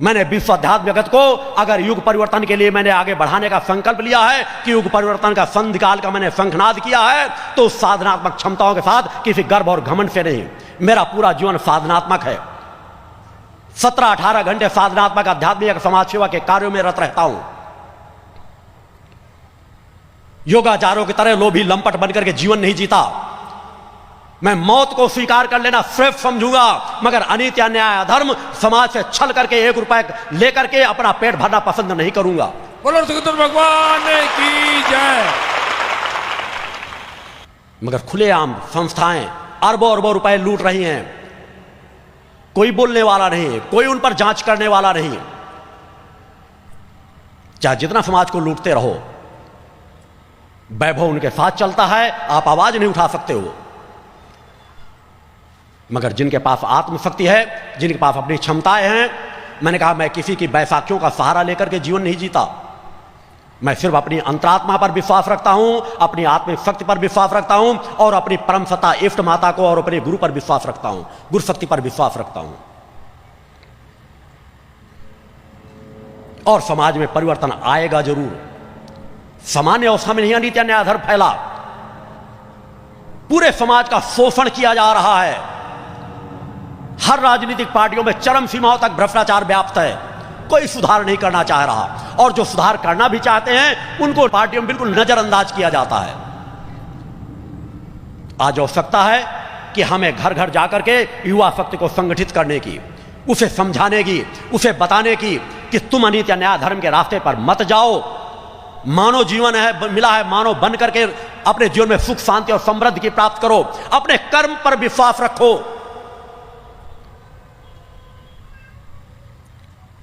मैंने विश्व अध्यात्म जगत को अगर युग परिवर्तन के लिए मैंने आगे बढ़ाने का संकल्प लिया है कि युग परिवर्तन का संधि काल का मैंने शंखनाद किया है, तो साधनात्मक क्षमताओं के साथ किसी गर्व और घमंड से नहीं। मेरा पूरा जीवन साधनात्मक है। 17-18 घंटे साधनात्मक आध्यात्मिक समाज सेवा के कार्यों में रत रहता हूं। योगाचारों की तरह लोभी लंपट बनकर के जीवन नहीं जीता। मैं मौत को स्वीकार कर लेना सिर्फ समझूंगा, मगर अनीति अन्याय अधर्म समाज से छल करके 1 रुपए लेकर के अपना पेट भरना पसंद नहीं करूंगा। बोलो सतगुरु भगवान की जय। मगर खुलेआम संस्थाएं अरबों अरबों रुपए लूट रही हैं, कोई बोलने वाला नहीं, कोई उन पर जांच करने वाला नहीं। चाहे जितना समाज को लूटते रहो, वैभव उनके साथ चलता है, आप आवाज नहीं उठा सकते हो। मगर जिनके पास आत्मशक्ति है, जिनके पास अपनी क्षमताएं हैं, मैंने कहा मैं किसी की बैसाखियों का सहारा लेकर के जीवन नहीं जीता। मैं सिर्फ अपनी अंतरात्मा पर विश्वास रखता हूं, अपनी आत्मिक शक्ति पर विश्वास रखता हूं और अपनी परम सत्ता इष्ट माता को और अपने गुरु पर विश्वास रखता हूं, गुरु शक्ति पर विश्वास रखता हूं। और समाज में परिवर्तन आएगा जरूर। सामान्य अवस्था में नहीं अनीति अन्याय अधर्म फैला, पूरे समाज का शोषण किया जा रहा है। हर राजनीतिक पार्टियों में चरम सीमाओं तक भ्रष्टाचार व्याप्त है, कोई सुधार नहीं करना चाह रहा, और जो सुधार करना भी चाहते हैं उनको पार्टियों में बिल्कुल नजरअंदाज किया जाता है। आज आवश्यकता है कि हमें घर घर जाकर के युवा शक्ति को संगठित करने की, उसे समझाने की, उसे बताने की कि तुम अनीति अन्याय धर्म के रास्ते पर मत जाओ। मानव जीवन है, मिला है, मानव बन करके अपने जीवन में सुख शांति और समृद्धि की प्राप्त करो। अपने कर्म पर विश्वास रखो,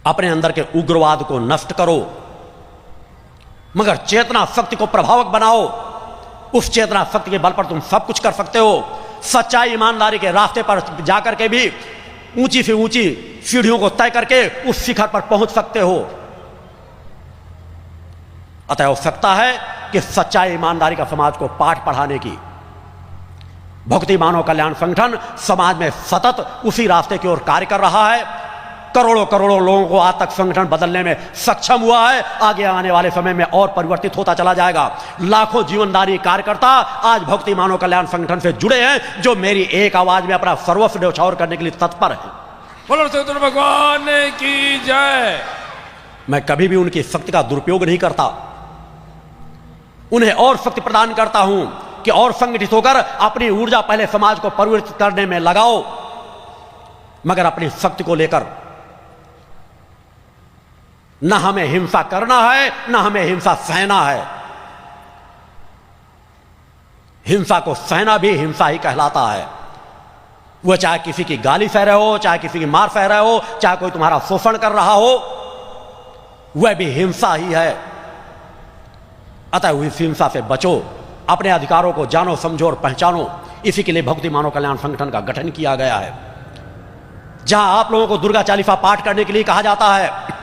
अपने अंदर के उग्रवाद को नष्ट करो, मगर चेतना शक्ति को प्रभावक बनाओ। उस चेतना शक्ति के बल पर तुम सब कुछ कर सकते हो। सच्चाई ईमानदारी के रास्ते पर जाकर के भी ऊंची से ऊंची सीढ़ियों को तय करके उस शिखर पर पहुंच सकते हो। अतः आवश्यकता है कि सच्चाई ईमानदारी का समाज को पाठ पढ़ाने की। भक्ति मानव कल्याण संगठन समाज में सतत उसी रास्ते की ओर कार्य कर रहा है। करोड़ों करोड़ों लोगों को आज तक संगठन बदलने में सक्षम हुआ है। आगे आने वाले समय में और परिवर्तित होता चला जाएगा। लाखों जीवनदानी कार्यकर्ता आज भक्ति मानव कल्याण संगठन से जुड़े हैं, जो मेरी एक आवाज में अपना सर्वस्व न्यौछावर करने के लिए तत्पर है। बोलो सतगुरु भगवान की जय। मैं कभी भी उनकी शक्ति का दुरुपयोग नहीं करता, उन्हें और शक्ति प्रदान करता हूं कि और संगठित होकर अपनी ऊर्जा पहले समाज को परिवर्तित करने में लगाओ, मगर अपनी शक्ति को लेकर न हमें हिंसा करना है, न हमें हिंसा सहना है। हिंसा को सहना भी हिंसा ही कहलाता है। वह चाहे किसी की गाली सह रहे हो, चाहे किसी की मार सह रहे हो, चाहे कोई तुम्हारा शोषण कर रहा हो, वह भी हिंसा ही है। अतः इस हिंसा से बचो, अपने अधिकारों को जानो, समझो और पहचानो। इसी के लिए भक्ति मानव कल्याण संगठन का गठन किया गया है। जहां आप लोगों को दुर्गा चालीसा पाठ करने के लिए कहा जाता है,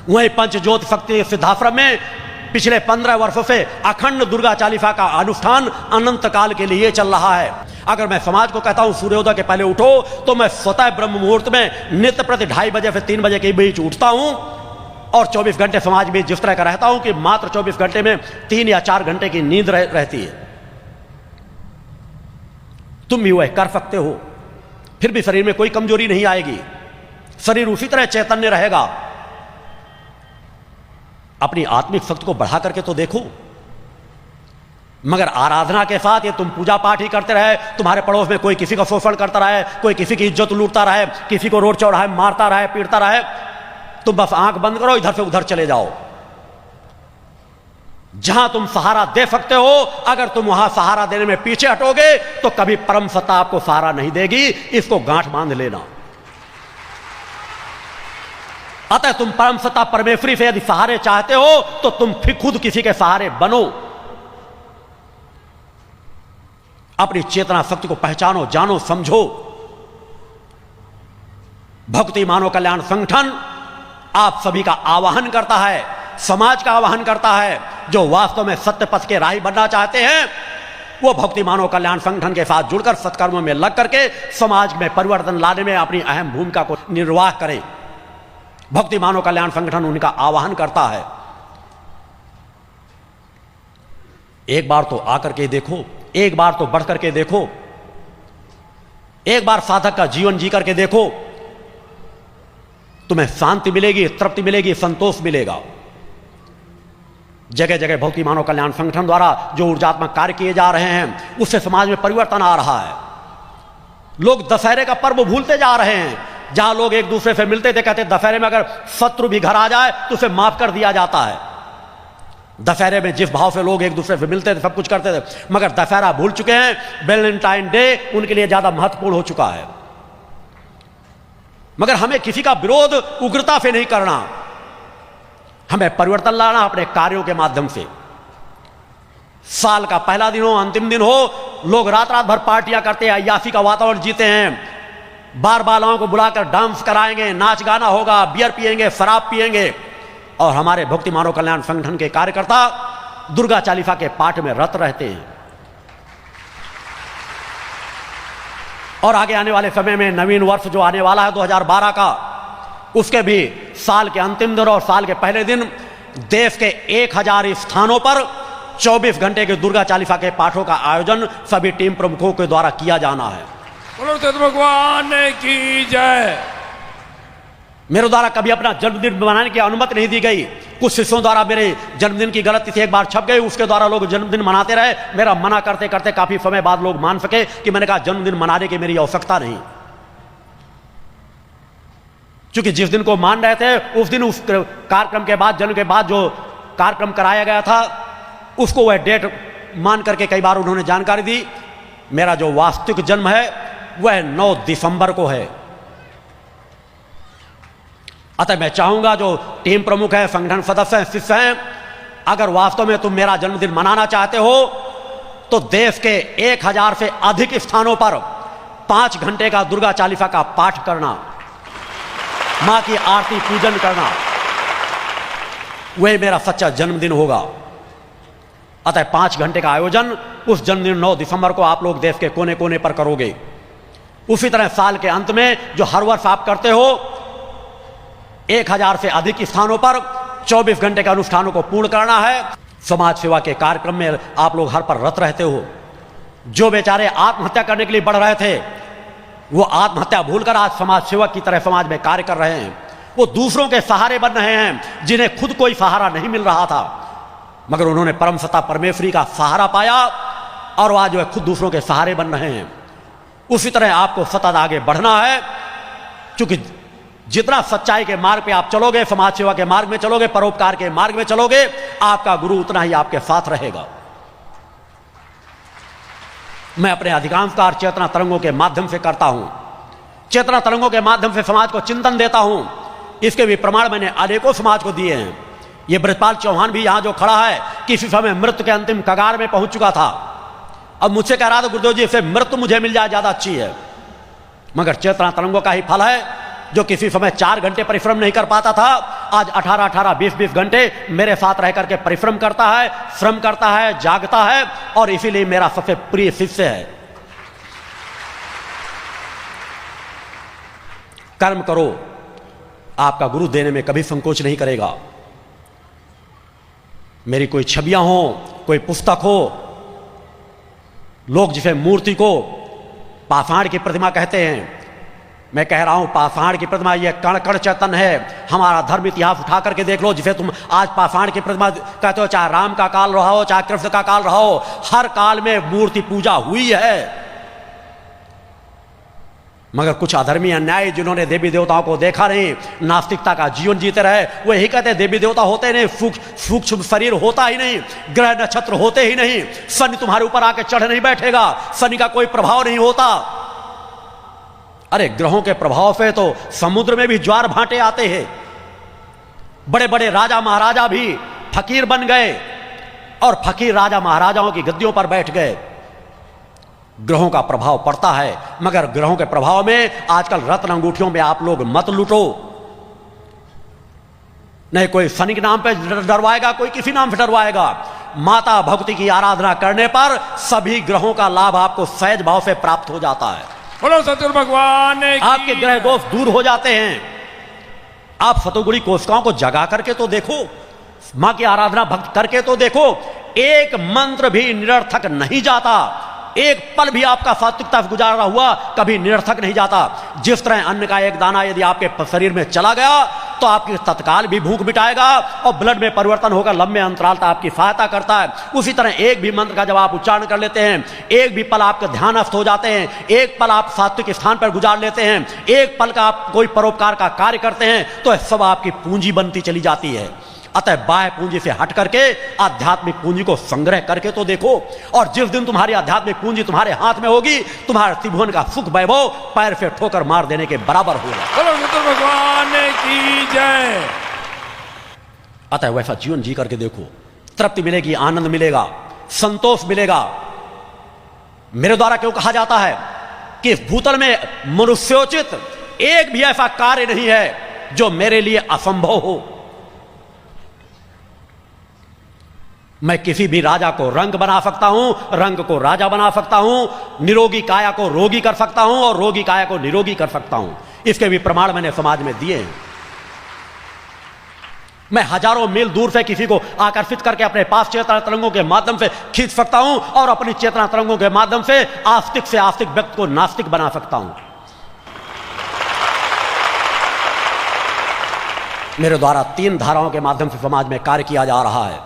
वहीं पंचज्योत शक्ति सिद्धाश्रम में पिछले 15 वर्षों से अखंड दुर्गा चालीसा का अनुष्ठान अनंत काल के लिए चल रहा है। अगर मैं समाज को कहता हूं सूर्योदय के पहले उठो, तो मैं स्वतः ब्रह्म मुहूर्त में नित्य प्रति 2:30 बजे से 3 बजे के बीच उठता हूं और 24 घंटे समाज में जिस तरह का रहता हूं कि मात्र 24 घंटे में 3 या 4 घंटे की नींद रहती है। तुम भी वह कर सकते हो, फिर भी शरीर में कोई कमजोरी नहीं आएगी, शरीर उसी तरह चैतन्य रहेगा। अपनी आत्मिक शक्ति को बढ़ा करके तो देखो। मगर आराधना के साथ ये तुम पूजा पाठ ही करते रहे, तुम्हारे पड़ोस में कोई किसी का शोषण करता रहे, कोई किसी की इज्जत लूटता रहे, किसी को रोड चौराहे मारता रहे, पीटता रहे, तुम बस आंख बंद करो, इधर से उधर चले जाओ। जहां तुम सहारा दे सकते हो, अगर तुम वहां सहारा देने में पीछे हटोगे तो कभी परम सत्ता आपको सहारा नहीं देगी। इसको गांठ बांध लेना। अतः तुम परम सत्ता परमेश्वरी से यदि सहारे चाहते हो तो तुम फिर खुद किसी के सहारे बनो। अपनी चेतना शक्ति को पहचानो, जानो, समझो। भक्ति मानव कल्याण संगठन आप सभी का आवाहन करता है, समाज का आवाहन करता है। जो वास्तव में सत्य पथ के राही बनना चाहते हैं, वो भक्ति मानव कल्याण संगठन के साथ जुड़कर सत्कर्मों में लग करके समाज में परिवर्तन लाने में अपनी अहम भूमिका को निर्वाह करें। भक्ति मानव कल्याण संगठन उनका आह्वान करता है, एक बार तो आकर के देखो, एक बार तो बढ़ करके देखो, एक बार साधक का जीवन जी करके देखो, तुम्हें शांति मिलेगी, तृप्ति मिलेगी, संतोष मिलेगा। जगह जगह भक्ति मानव कल्याण संगठन द्वारा जो ऊर्जात्मक कार्य किए जा रहे हैं, उससे समाज में परिवर्तन आ रहा है। लोग दशहरे का पर्व भूलते जा रहे हैं। जहां लोग एक दूसरे से मिलते थे, कहते दशहरे में अगर शत्रु भी घर आ जाए तो उसे माफ कर दिया जाता है। दशहरे में जिस भाव से लोग एक दूसरे से मिलते थे, सब कुछ करते थे, मगर दशहरा भूल चुके हैं। वैलेंटाइन डे उनके लिए ज्यादा महत्वपूर्ण हो चुका है। मगर हमें किसी का विरोध उग्रता से नहीं करना, हमें परिवर्तन लाना अपने कार्यों के माध्यम से। साल का पहला दिन हो, अंतिम दिन हो, लोग रात रात भर पार्टियां करते हैं, अय्याशी का वातावरण जीते हैं। बार बालाओं को बुलाकर डांस कराएंगे, नाच गाना होगा, बियर पिएंगे, शराब पिएंगे, और हमारे भक्ति मानव कल्याण संगठन के कार्यकर्ता दुर्गा चालीसा के पाठ में रत रहते हैं। और आगे आने वाले समय में नवीन वर्ष जो आने वाला है 2012 का, उसके भी साल के अंतिम दिन और साल के पहले दिन देश के 1000 स्थानों पर 24 घंटे के दुर्गा चालीसा के पाठों का आयोजन सभी टीम प्रमुखों के द्वारा किया जाना है। बोलो सत भगवान की जय। मेरे द्वारा कभी अपना जन्मदिन मनाने की अनुमति नहीं दी गई। कुछ शिष्यों द्वारा मेरे जन्मदिन की गलती से एक बार छप गई, उसके द्वारा लोग जन्मदिन मनाते रहे। मेरा मना करते करते काफी समय बाद लोग मान सके कि मैंने कहा जन्मदिन मनाने की मेरी आवश्यकता नहीं। क्योंकि जिस दिन को मान रहे थे, उस दिन उस कार्यक्रम के बाद, जन्म के बाद जो कार्यक्रम कराया गया था, उसको वह डेट मान करके कई बार उन्होंने जानकारी दी। मेरा जो वास्तविक जन्म है वह 9 दिसंबर को है। अतः मैं चाहूंगा जो टीम प्रमुख है, संगठन सदस्य हैं, शिष्य हैं, अगर वास्तव में तुम मेरा जन्मदिन मनाना चाहते हो तो देश के 1000 से अधिक स्थानों पर 5 घंटे का दुर्गा चालीसा का पाठ करना, मां की आरती पूजन करना, वह मेरा सच्चा जन्मदिन होगा। अतः 5 घंटे का आयोजन उस जन्मदिन 9 दिसंबर को आप लोग देश के कोने कोने पर करोगे। उसी तरह साल के अंत में जो हर वर्ष आप करते हो, 1000 से अधिक स्थानों पर 24 घंटे के अनुष्ठानों को पूर्ण करना है। समाज सेवा के कार्यक्रम में आप लोग हर पर रत रहते हो। जो बेचारे आत्महत्या करने के लिए बढ़ रहे थे, वो आत्महत्या भूलकर आज समाज सेवक की तरह समाज में कार्य कर रहे हैं। वो दूसरों के सहारे बन रहे हैं, जिन्हें खुद कोई सहारा नहीं मिल रहा था, मगर उन्होंने परम सत्ता परमेश्वरी का सहारा पाया और आज वे खुद दूसरों के सहारे बन रहे हैं। उसी तरह आपको सतत आगे बढ़ना है, क्योंकि जितना सच्चाई के मार्ग पे आप चलोगे, समाज सेवा के मार्ग में चलोगे, परोपकार के मार्ग में चलोगे, आपका गुरु उतना ही आपके साथ रहेगा। मैं अपने अधिकांश कार्य चेतना तरंगों के माध्यम से करता हूं। चेतना तरंगों के माध्यम से समाज को चिंतन देता हूं। इसके भी प्रमाण मैंने अनेकों समाज को दिए हैं। ये ब्रजपाल चौहान भी यहां जो खड़ा है, किसी समय मृत्यु के अंतिम कगार में पहुंच चुका था। अब मुझसे कह रहा था गुरुदेव जी, से मृत्यु मुझे मिल जाए ज्यादा अच्छी है, मगर चेतना तरंगों का ही फल है। जो किसी समय 4 घंटे परिश्रम नहीं कर पाता था, आज 18-18, 20-20 घंटे मेरे साथ रह करके परिश्रम करता है, श्रम करता है, जागता है, और इसीलिए मेरा सबसे प्रिय शिष्य है। कर्म करो, आपका गुरु देने में कभी संकोच नहीं करेगा। मेरी कोई छवियां हो, कोई पुस्तक हो, लोग जिसे मूर्ति को पाषाण की प्रतिमा कहते हैं, मैं कह रहा हूं पाषाण की प्रतिमा ये कण कण चेतन है। हमारा धर्म इतिहास उठा करके देख लो, जिसे तुम आज पाषाण की प्रतिमा कहते हो, चाहे राम का काल रहा हो, चाहे कृष्ण का काल रहा हो, हर काल में मूर्ति पूजा हुई है। मगर कुछ अधर्मी अन्यायी जिन्होंने देवी देवताओं को देखा नहीं, नास्तिकता का जीवन जीते रहे, वो यही कहते देवी देवता होते नहीं, सूक्ष्म शरीर होता ही नहीं, ग्रह नक्षत्र होते ही नहीं, शनि तुम्हारे ऊपर आके चढ़ नहीं बैठेगा, शनि का कोई प्रभाव नहीं होता। अरे ग्रहों के प्रभाव से तो समुद्र में भी ज्वार भाटे आते हैं। बड़े बड़े राजा महाराजा भी फकीर बन गए और फकीर राजा महाराजाओं की गद्दियों पर बैठ गए। ग्रहों का प्रभाव पड़ता है, मगर ग्रहों के प्रभाव में आजकल रत्न अंगूठियों में आप लोग मत लूटो। नहीं कोई शनि के नाम पे डरवाएगा, कोई किसी नाम पे डरवाएगा। माता भक्ति की आराधना करने पर सभी ग्रहों का लाभ आपको सहज भाव से प्राप्त हो जाता है। बोलो सतगुरु भगवान की आपके ग्रह दोष दूर हो जाते हैं। आप फतोगुड़ी कोशिकाओं को जगा करके तो देखो, मां की आराधना भक्त करके तो देखो, एक मंत्र भी निरर्थक नहीं जाता, एक पल भी आपका सात्विकता से गुजारा हुआ कभी निरर्थक नहीं जाता। जिस तरह अन्न का एक दाना यदि आपके शरीर में चला गया तो आपकी तत्काल भी भूख मिटाएगा और ब्लड में परिवर्तन होकर लंबे अंतराल तक आपकी सहायता करता है। उसी तरह एक भी मंत्र का जब आप उच्चारण कर लेते हैं, एक भी पल आपके ध्यानस्थ हो जाते हैं, एक पल आप सात्विक स्थान पर गुजार लेते हैं, एक पल का आप कोई परोपकार का कार्य करते हैं, तो सब आपकी पूंजी बनती चली जाती है। अतः बाह्य पूंजी से हट करके आध्यात्मिक पूंजी को संग्रह करके तो देखो, और जिस दिन तुम्हारी आध्यात्मिक पूंजी तुम्हारे हाथ में होगी, तुम्हारे त्रिभुवन का सुख वैभव पैर से ठोकर मार देने के बराबर होगा। बोलो बुद्ध भगवान की जय। अतः वैसा जीवन जी करके देखो, तृप्ति मिलेगी, आनंद मिलेगा, संतोष मिलेगा। मेरे द्वारा क्यों कहा जाता है कि इस भूतल में मनुष्योचित एक भी ऐसा कार्य नहीं है जो मेरे लिए असंभव हो। मैं किसी भी राजा को रंग बना सकता हूं, रंग को राजा बना सकता हूं, निरोगी काया को रोगी कर सकता हूं और रोगी काया को निरोगी कर सकता हूं। इसके भी प्रमाण मैंने समाज में दिए हैं। मैं हजारों मील दूर से किसी को आकर्षित करके अपने पास चेतना तरंगों के माध्यम से खींच सकता हूं और अपनी चेतना तरंगों के माध्यम से आस्तिक व्यक्ति को नास्तिक बना सकता हूं। मेरे द्वारा 3 धाराओं के माध्यम से समाज में कार्य किया जा रहा है।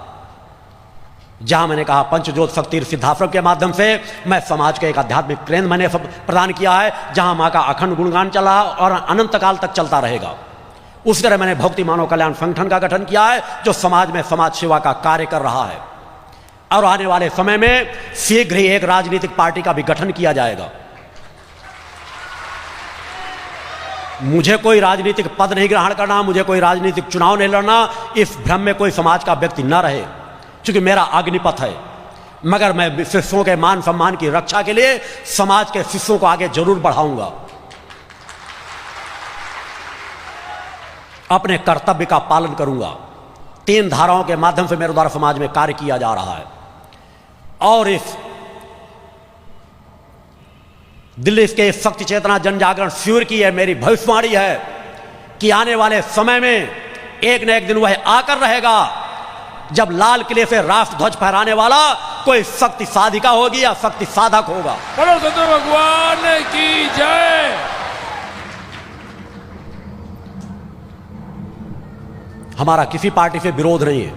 जहां मैंने कहा पंचज्योत शक्ति सिद्धाश्रम के माध्यम से मैं समाज के एक आध्यात्मिक केंद्र मैंने प्रदान किया है, जहां मां का अखंड गुणगान चला और अनंत काल तक चलता रहेगा। उस तरह मैंने भक्ति मानव कल्याण संगठन का गठन किया है, जो समाज में समाज सेवा का कार्य कर रहा है। और आने वाले समय में शीघ्र ही एक राजनीतिक पार्टी का भी गठन किया जाएगा। मुझे कोई राजनीतिक पद नहीं ग्रहण करना, मुझे कोई राजनीतिक चुनाव नहीं लड़ना, इस भ्रम में कोई समाज का व्यक्ति न रहे, क्योंकि मेरा अग्निपथ है। मगर मैं शिष्यों के मान सम्मान की रक्षा के लिए समाज के शिष्यों को आगे जरूर बढ़ाऊंगा। अपने कर्तव्य का पालन करूंगा। 3 धाराओं के माध्यम से मेरे द्वारा समाज में कार्य किया जा रहा है। और इस दिल्ली के शक्ति चेतना जन जागरण शिविर की है मेरी भविष्यवाणी है कि आने वाले समय में एक न एक दिन वह आकर रहेगा जब लाल किले से राष्ट्र ध्वज फहराने वाला कोई शक्ति साधिका होगी या शक्ति साधक होगा। बोलो सतगुरु भगवान की जय। हमारा किसी पार्टी से विरोध नहीं है,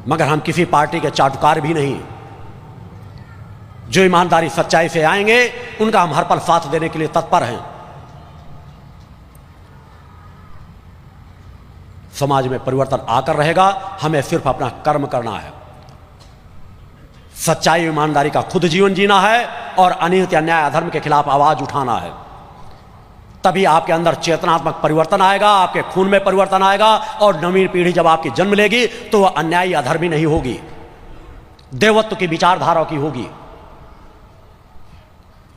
मगर हम किसी पार्टी के चाटुकार भी नहीं। जो ईमानदारी सच्चाई से आएंगे उनका हम हर पल साथ देने के लिए तत्पर हैं। समाज में परिवर्तन आकर रहेगा, हमें सिर्फ अपना कर्म करना है, सच्चाई ईमानदारी का खुद जीवन जीना है और अनित अन्याय अधर्म के खिलाफ आवाज उठाना है। तभी आपके अंदर चेतनात्मक परिवर्तन आएगा, आपके खून में परिवर्तन आएगा और नवीन पीढ़ी जब आपकी जन्म लेगी तो वह अन्यायी अधर्मी नहीं होगी, देवत्व की विचारधारा की होगी।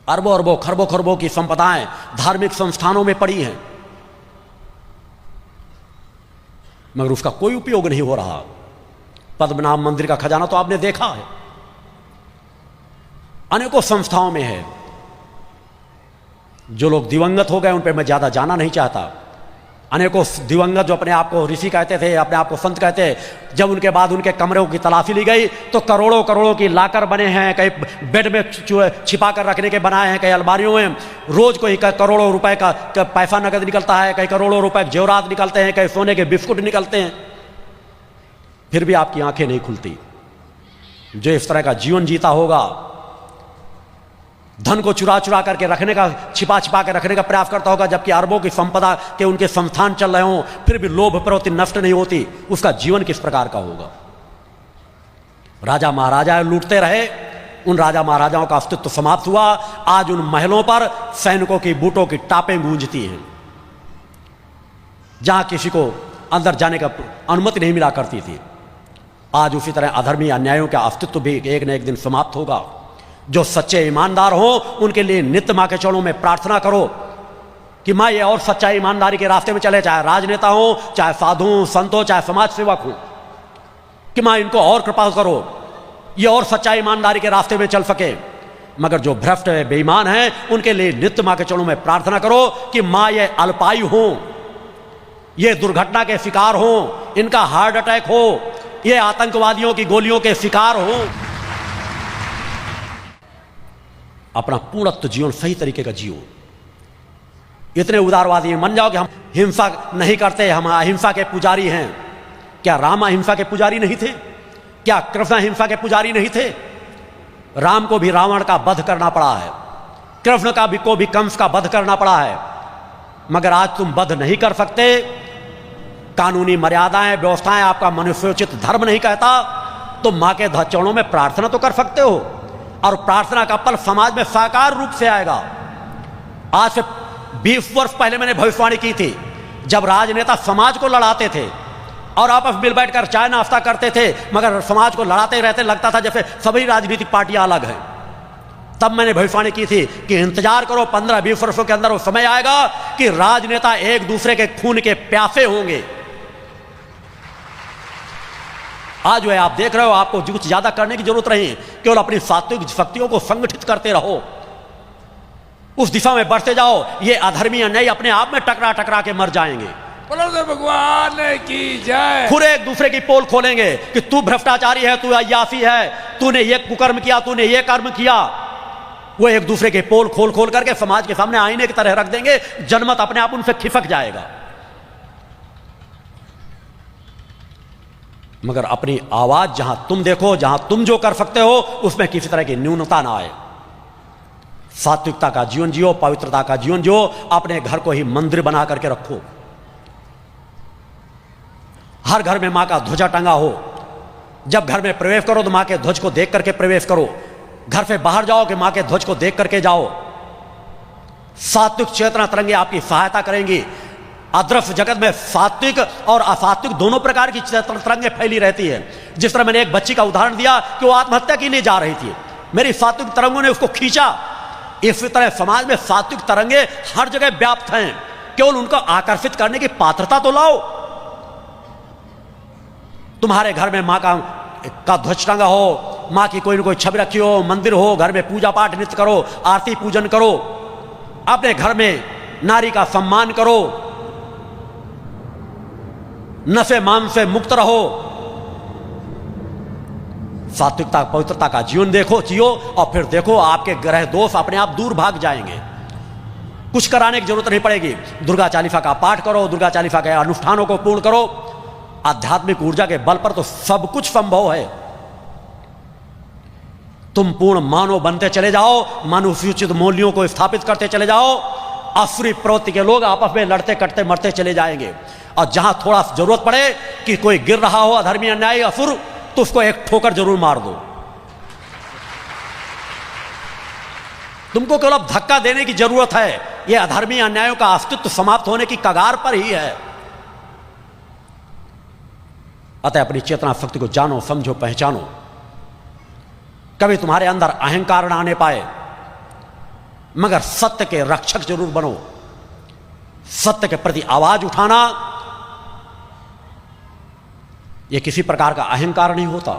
अरबों अरबों खरबों खरबों की संपदाएं धार्मिक संस्थानों में पड़ी हैं, मगर उसका कोई उपयोग नहीं हो रहा। पद्मनाभ मंदिर का खजाना तो आपने देखा है, अनेकों संस्थाओं में है। जो लोग दिवंगत हो गए उन पर मैं ज्यादा जाना नहीं चाहता। अनेकों दिवंगत जो अपने आप को ऋषि कहते थे, अपने आप को संत कहते, जब उनके बाद उनके कमरों की तलाशी ली गई तो करोड़ों करोड़ों की लाकर बने हैं, कहीं बेड में छिपा कर रखने के बनाए हैं, कहीं अलमारियों में रोज कोई करोड़ों रुपए का पैसा नकद निकलता है, कहीं करोड़ों रुपए जेवरात निकलते हैं, कहीं सोने के बिस्कुट निकलते हैं, फिर भी आपकी आंखें नहीं खुलती। जो इस तरह का जीवन जीता होगा, धन को चुरा चुरा करके रखने का, छिपा छिपा के रखने का प्रयास करता होगा, जबकि अरबों की संपदा के उनके संस्थान चल रहे हों, फिर भी लोभ प्रवृत्ति नष्ट नहीं होती, उसका जीवन किस प्रकार का होगा। राजा महाराजा लूटते रहे, उन राजा महाराजाओं का अस्तित्व समाप्त हुआ। आज उन महलों पर सैनिकों की बूटों की टापें गूंजती हैं, जहां किसी को अंदर जाने का अनुमति नहीं मिला करती थी। आज उसी तरह अधर्मी अन्यायों का अस्तित्व भी एक न एक दिन समाप्त होगा। जो सच्चे ईमानदार हो उनके लिए नित्य मां के चरणों में प्रार्थना करो कि मां ये और सच्चाई ईमानदारी के रास्ते में चले, चाहे राजनेता हो, चाहे साधु संत हो, चाहे समाज सेवक हो, कि मां इनको और कृपा करो, ये और सच्चाई ईमानदारी के रास्ते में चल सके। मगर जो भ्रष्ट है, बेईमान है, उनके लिए नित्य मां के चरणों में प्रार्थना करो कि मां ये अल्पायु हो, ये दुर्घटना के शिकार हों, इनका हार्ट अटैक हो, ये आतंकवादियों की गोलियों के शिकार हों, अपना पूर्णत्व जीवन सही तरीके का जियो। इतने उदारवादी मन जाओ कि हम हिंसा नहीं करते, हम अहिंसा के पुजारी हैं। क्या राम अहिंसा के पुजारी नहीं थे? क्या कृष्ण अहिंसा के पुजारी नहीं थे? राम को भी रावण का वध करना पड़ा है, कृष्ण को भी कंस का वध करना पड़ा है, मगर आज तुम वध नहीं कर सकते। कानूनी मर्यादाएं, व्यवस्थाएं आपका मनुष्योचित धर्म नहीं कहता, तो मां के चरणों में प्रार्थना तो कर सकते हो, और प्रार्थना का फल समाज में साकार रूप से आएगा। आज से 20 वर्ष पहले मैंने भविष्यवाणी की थी, जब राजनेता समाज को लड़ाते थे और आपस मिल बैठकर चाय नाश्ता करते थे, मगर समाज को लड़ाते रहते, लगता था जैसे सभी राजनीतिक पार्टियां अलग हैं। तब मैंने भविष्यवाणी की थी कि इंतजार करो, 15-20 वर्षों के अंदर वो समय आएगा कि राजनेता एक दूसरे के खून के प्यासे होंगे। आज वह आप देख रहे हो, आपको कुछ ज्यादा करने की जरूरत नहीं, केवल अपनी सात्विक शक्तियों को संगठित करते रहो, उस दिशा में बढ़ते जाओ। ये अधर्मी अन्यायी अपने आप में टकरा टकरा के मर जाएंगे। बोलो भगवान की जय। खुद एक दूसरे की पोल खोलेंगे कि तू भ्रष्टाचारी है, तू अय्यासी है, तूने ये कुकर्म किया, तूने ये कर्म किया। वो एक दूसरे के पोल खोल खोल करके समाज के सामने आईने की तरह रख देंगे, जनमत अपने आप उनसे खिसक जाएगा। मगर अपनी आवाज जहां तुम देखो, जहां तुम जो कर सकते हो, उसमें किसी तरह की न्यूनता ना आए। सात्विकता का जीवन जियो, पवित्रता का जीवन जियो, अपने घर को ही मंदिर बना करके रखो। हर घर में मां का ध्वजा टंगा हो, जब घर में प्रवेश करो तो मां के ध्वज को देख करके प्रवेश करो, घर से बाहर जाओ कि मां के ध्वज को देख करके जाओ। सात्विक चेतना तरंगे आपकी सहायता करेंगी। अदृश्य जगत में सात्विक और असात्विक दोनों प्रकार की तरंगे फैली रहती है। जिस तरह मैंने एक बच्ची का उदाहरण दिया कि वो आत्महत्या के लिए जा रही थी, मेरी सात्विक तरंगों ने उसको खींचा। इसी तरह समाज में सात्विक तरंगे हर जगह व्याप्त हैं, केवल उनको आकर्षित करने की पात्रता तो लाओ। तुम्हारे घर में मां का ध्वज टंगा हो, मां की कोई न कोई छवि रखी हो, मंदिर हो, घर में पूजा पाठ नित्य करो, आरती पूजन करो, अपने घर में नारी का सम्मान करो, नशे मान से मुक्त रहो, सात्विकता पवित्रता का जीवन देखो, जियो, और फिर देखो आपके ग्रह दोष अपने आप दूर भाग जाएंगे। कुछ कराने की जरूरत नहीं पड़ेगी। दुर्गा चालीसा का पाठ करो, दुर्गा चालीसा के अनुष्ठानों को पूर्ण करो। आध्यात्मिक ऊर्जा के बल पर तो सब कुछ संभव है। तुम पूर्ण मानव बनते चले जाओ, मानुषोचित मूल्यों को स्थापित करते चले जाओ। असुरी प्रवृत्ति के लोग आपस में लड़ते कटते मरते चले जाएंगे, और जहां थोड़ा जरूरत पड़े कि कोई गिर रहा हो अधर्मी अन्यायी असुर, तो उसको एक ठोकर जरूर मार दो। तुमको केवल धक्का देने की जरूरत है। यह अधर्मी अन्यायों का अस्तित्व समाप्त होने की कगार पर ही है। अतः अपनी चेतना शक्ति को जानो, समझो, पहचानो। कभी तुम्हारे अंदर अहंकार ना आने पाए, मगर सत्य के रक्षक जरूर बनो। सत्य के प्रति आवाज उठाना यह किसी प्रकार का अहंकार नहीं होता।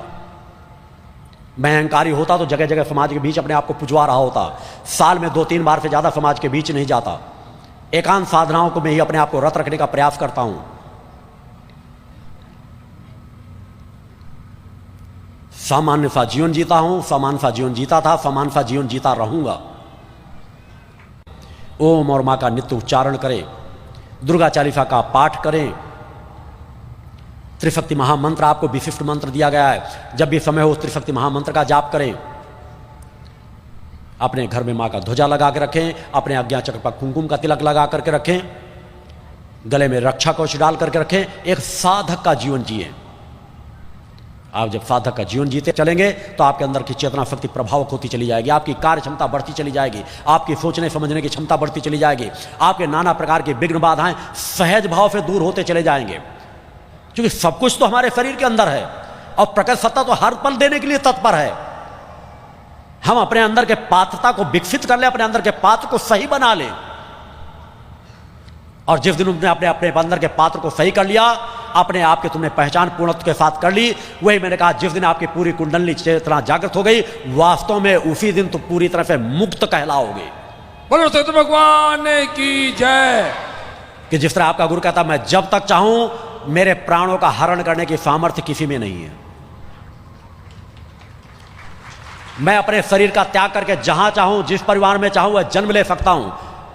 मैं अहंकारी होता तो जगह जगह समाज के बीच अपने आप को पुजवा रहा होता। साल में 2-3 बार से ज्यादा समाज के बीच नहीं जाता। एकांत साधनाओं को मैं ही अपने आप को रत रखने का प्रयास करता हूं। सामान्य सा जीवन जीता हूं, सामान्य सा जीवन जीता था, सामान्य सा जीवन जीता रहूंगा। ओम और मां का नित्य उच्चारण करें, दुर्गा चालीसा का पाठ करें। त्रिशक्ति महामंत्र आपको विशिष्ट मंत्र दिया गया है, जब भी समय हो उस त्रिशक्ति महामंत्र का जाप करें। अपने घर में मां का ध्वजा लगा के रखें, अपने आज्ञा चक्र पर कुमकुम का तिलक लगा करके रखें, गले में रक्षा कवच डाल करके रखें। एक साधक का जीवन जिए। आप जब साधक का जीवन जीते चलेंगे तो आपके अंदर की चेतना शक्ति प्रभावक होती चली जाएगी, आपकी कार्य क्षमता बढ़ती चली जाएगी, आपकी सोचने समझने की क्षमता बढ़ती चली जाएगी, आपके नाना प्रकार की विघ्न बाधाएं सहज भाव से दूर होते चले जाएंगे। क्योंकि सब कुछ तो हमारे शरीर के अंदर है, और प्रकृति सत्ता तो हर पल देने के लिए तत्पर है। हम अपने अंदर के पात्रता को विकसित कर ले, अपने अंदर के पात्र को सही बना ले, और जिस दिन तुमने अपने अपने अंदर के पात्र को सही कर लिया, अपने आप के तुमने पहचान पूर्णत्व के साथ कर ली, वही मैंने कहा जिस दिन आपकी पूरी कुंडली चेतना जागृत हो गई, वास्तव में उसी दिन तुम पूरी तरह से मुक्त कहलाओगे। बोलो सत्य भगवान की जय। कि जिस तरह आपका गुरु कहता मैं जब तक चाहूं मेरे प्राणों का हरण करने की सामर्थ्य किसी में नहीं है। मैं अपने शरीर का त्याग करके जहां चाहूं जिस परिवार में चाहूं वह जन्म ले सकता हूं।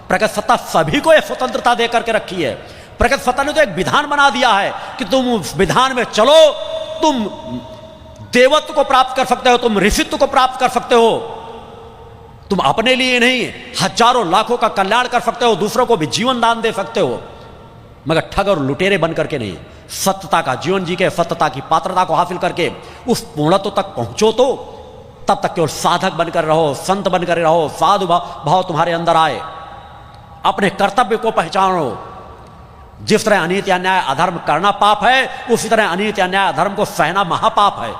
प्रकट सत्ता सभी को एक स्वतंत्रता दे करके रखी है। प्रकट सत्ता ने तो एक विधान बना दिया है कि तुम उस विधान में चलो, तुम देवत्व को प्राप्त कर सकते हो, तुम ऋषित्व को प्राप्त कर सकते हो, तुम अपने लिए नहीं हजारों लाखों का कल्याण कर सकते हो, दूसरों को भी जीवन दान दे सकते हो, मगर ठग और लुटेरे बन करके नहीं। सत्यता का जीवन जी के, सत्यता की पात्रता को हासिल करके उस पूर्णत्व तक पहुंचो तो तब तक केवल साधक बनकर रहो, संत बनकर रहो, साधु भाव तुम्हारे अंदर आए। अपने कर्तव्य को पहचानो। जिस तरह अनीति अन्याय अधर्म करना पाप है, उसी तरह अनीति अन्याय अधर्म को सहना महापाप है।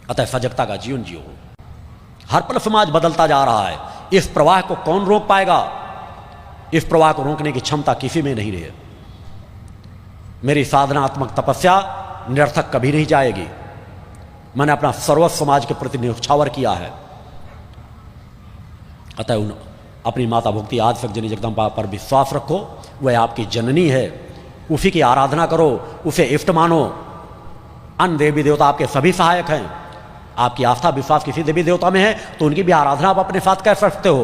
अतः सजगता का जीवन जियो। हर पल समाज बदलता जा रहा है। इस प्रवाह को कौन रोक पाएगा? इस प्रवाह को रोकने की क्षमता किसी में नहीं रही। मेरी साधनात्मक तपस्या निरर्थक कभी नहीं जाएगी। मैंने अपना सर्वस्व समाज के प्रति न्यौछावर किया है। अतः अपनी माता भक्ति आदि शक्ति जनी जगदम्बा पर विश्वास रखो। वह आपकी जननी है, उसी की आराधना करो, उसे इष्ट मानो। अन्य देवी देवता आपके सभी सहायक हैं। आपकी आस्था विश्वास किसी देवी देवता में है तो उनकी भी आराधना आप अपने साथ कर सकते हो।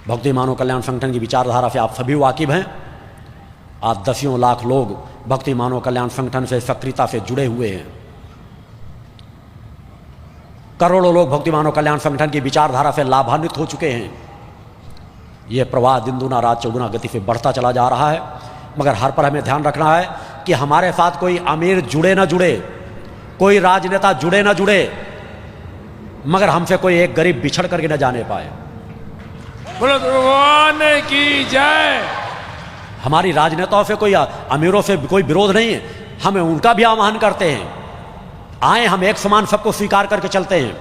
भक्ति मानव कल्याण संगठन की विचारधारा से आप सभी वाकिफ हैं। आज दसियों लाख लोग भक्ति मानव कल्याण संगठन से सक्रियता से जुड़े हुए हैं। करोड़ों लोग भक्ति मानव कल्याण संगठन की विचारधारा से लाभान्वित हो चुके हैं। यह प्रवाह दिन दुना रात चौगुना गति से बढ़ता चला जा रहा है। मगर हर पर हमें ध्यान रखना है कि हमारे साथ कोई अमीर जुड़े ना जुड़े, कोई राजनेता जुड़े ना जुड़े, मगर हमसे कोई एक गरीब बिछड़ करके न जाने पाए। बोलो भगवान की जय। हमारी राजनेताओं से कोई, अमीरों से कोई विरोध नहीं है। हमें उनका भी आह्वान करते हैं, आए हम एक समान सबको स्वीकार करके चलते हैं।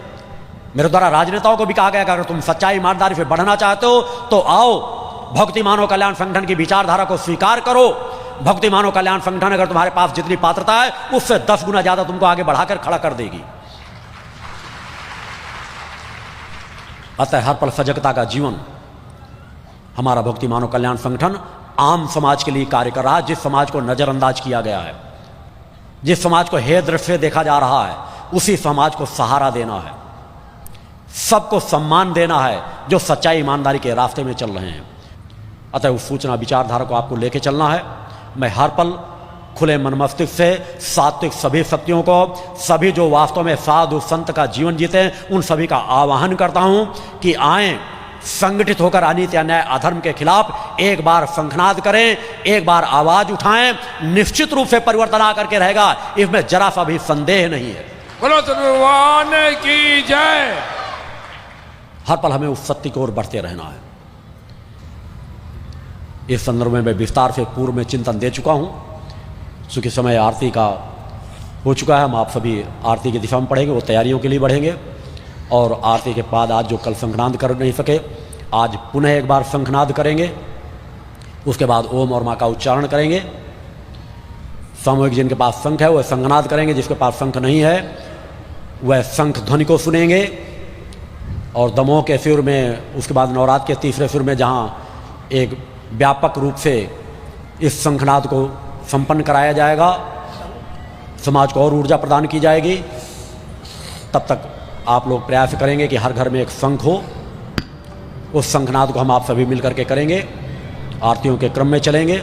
मेरे द्वारा राजनेताओं को भी कहा गया कि अगर तुम सच्चाई ईमानदारी से बढ़ना चाहते हो तो आओ भक्ति मानव कल्याण संगठन की विचारधारा को स्वीकार करो। भक्ति मानव कल्याण संगठन अगर तुम्हारे पास जितनी पात्रता है उससे 10 गुना ज्यादा तुमको आगे बढ़ाकर खड़ा कर देगी। अतः हर पल सजगता का जीवन। हमारा भक्ति मानव कल्याण संगठन आम समाज के लिए कार्य कर रहा है। जिस समाज को नजरअंदाज किया गया है, जिस समाज को हे दृष्टि से देखा जा रहा है, उसी समाज को सहारा देना है, सबको सम्मान देना है जो सच्चाई ईमानदारी के रास्ते में चल रहे हैं। अतः उस सूचना विचारधारा को आपको लेके चलना है। मैं हर पल खुले मन मस्तिष्क से सात्विक सभी शक्तियों को, सभी जो वास्तव में साधु संत का जीवन जीते हैं, उन सभी का आह्वान करता हूं कि आएं, संगठित होकर अनीति अन्याय अधर्म के खिलाफ एक बार शंखनाद करें, एक बार आवाज उठाएं। निश्चित रूप से परिवर्तन आकर के रहेगा, इसमें जरा सा भी संदेह नहीं है। बोलो भगवान की जय। हर पल हमें उस सत्य की ओर बढ़ते रहना है। इस संदर्भ में मैं विस्तार से पूर्व में चिंतन दे चुका हूं। चूंकि समय आरती का हो चुका है, हम आप सभी आरती की दिशा में पढ़ेंगे, वो तैयारियों के लिए बढ़ेंगे। और आरती के बाद आज जो कल शंखनाद कर नहीं सके, आज पुनः एक बार शंखनाद करेंगे। उसके बाद ओम और माँ का उच्चारण करेंगे। सामूहिक जिनके पास शंख है वह शंखनाद करेंगे, जिसके पास शंख नहीं है वह शंख ध्वनि को सुनेंगे। और दमोह के सिर में, उसके बाद नवरात्र के तीसरे सिर में, जहाँ एक व्यापक रूप से इस शंखनाद को संपन्न कराया जाएगा, समाज को और ऊर्जा प्रदान की जाएगी। तब तक आप लोग प्रयास करेंगे कि हर घर में एक शंख हो। उस शंखनाद को हम आप सभी मिलकर के करेंगे, आरतियों के क्रम में चलेंगे।